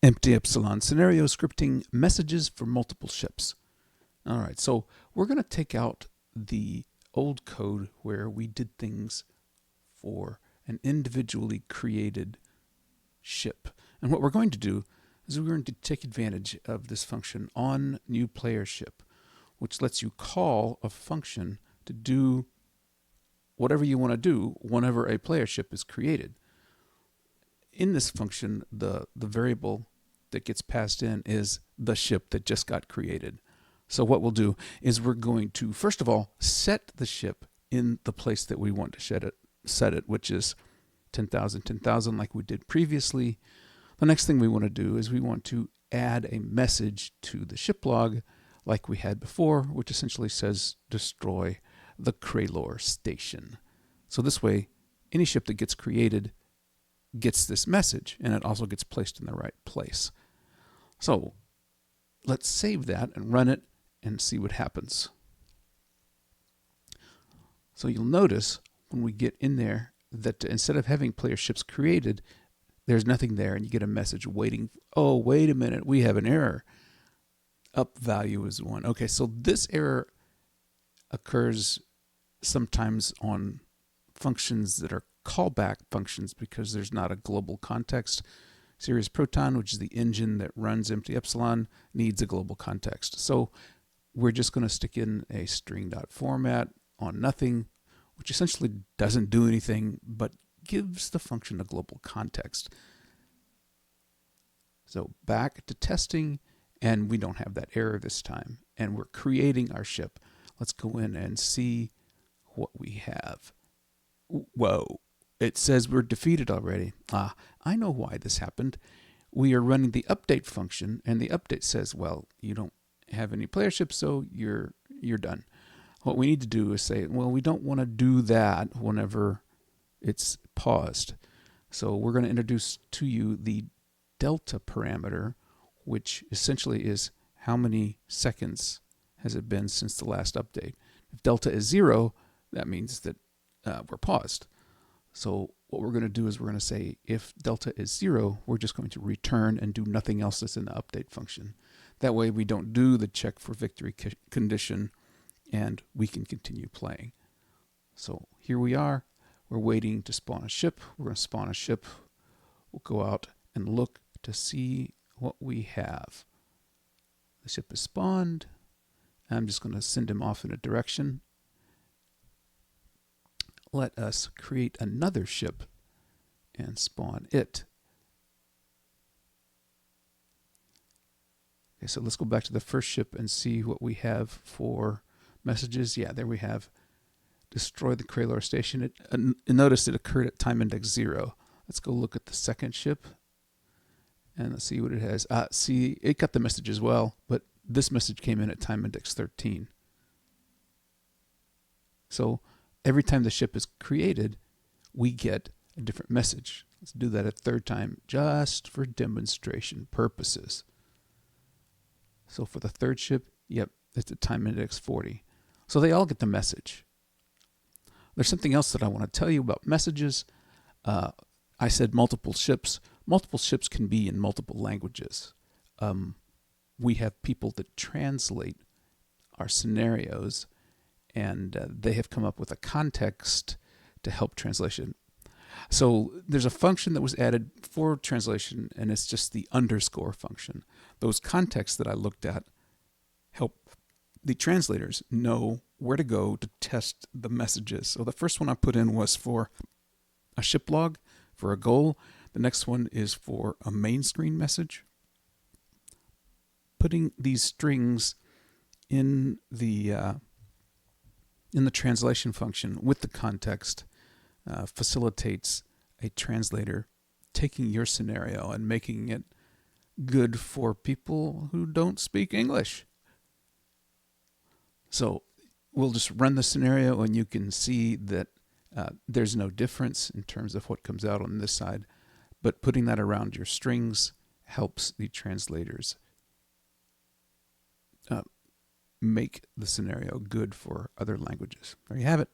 Empty Epsilon scenario scripting messages for multiple ships. All right, so we're going to take out the old code where we did things for an individually created ship. And what we're going to do is we're going to take advantage of this function onNewPlayerShip, which lets you call a function to do whatever you want to do whenever a player ship is created. In this function, the variable that gets passed in is the ship that just got created. So what we'll do is we're going to, first of all, set the ship in the place that we want to set it, which is 10,000, 10,000 like we did previously. The next thing we want to do is we want to add a message to the ship log like we had before, which essentially says destroy the Craylor station. So this way, any ship that gets created gets this message, and it also gets placed in the right place. So let's save that and run it and see what happens. So you'll notice when we get in there that instead of having player ships created, there's nothing there, and you get a message waiting. Oh, wait a minute, we have an error. Up value is 1. Okay, so this error occurs sometimes on functions that are callback functions because there's not a global context. Sirius Proton, which is the engine that runs empty epsilon, needs a global context. So we're just going to stick in a string.format on nothing, which essentially doesn't do anything but gives the function a global context. So back to testing, and we don't have that error this time, and we're creating our ship. Let's go in and see what we have. Whoa, it says we're defeated already. I know why this happened. We are running the update function, and the update says, well, you don't have any player ships, so you're done. What we need to do is say, well, we don't want to do that whenever it's paused. So we're going to introduce to you the delta parameter, which essentially is how many seconds has it been since the last update. If delta is 0, that means that we're paused. So what we're going to do is we're going to say if delta is 0, we're just going to return and do nothing else that's in the update function. That way we don't do the check for victory condition, and we can continue playing. So here we are. We're waiting to spawn a ship. We're going to spawn a ship. We'll go out and look to see what we have. The ship is spawned. I'm just going to send him off in a direction. Let us create another ship and spawn it. Okay, so let's go back to the first ship and see what we have for messages. Yeah, there we have destroy the Craylor station. Notice it occurred at time index 0. Let's go look at the second ship and let's see what it has. See, it got the message as well, but this message came in at time index 13. So every time the ship is created, we get a different message. Let's do that a third time just for demonstration purposes. So for the third ship, yep, it's at time index 40. So they all get the message. There's something else that I want to tell you about messages. I said multiple ships. Multiple ships can be in multiple languages. We have people that translate our scenarios, and they have come up with a context to help translation. So there's a function that was added for translation, and it's just the underscore function. Those contexts that I looked at help the translators know where to go to test the messages. So the first one I put in was for a ship log, for a goal. The next one is for a main screen message. Putting these strings in the translation function with the context facilitates a translator taking your scenario and making it good for people who don't speak English. So we'll just run the scenario and you can see that there's no difference in terms of what comes out on this side, but putting that around your strings helps the translators make the scenario good for other languages. There you have it.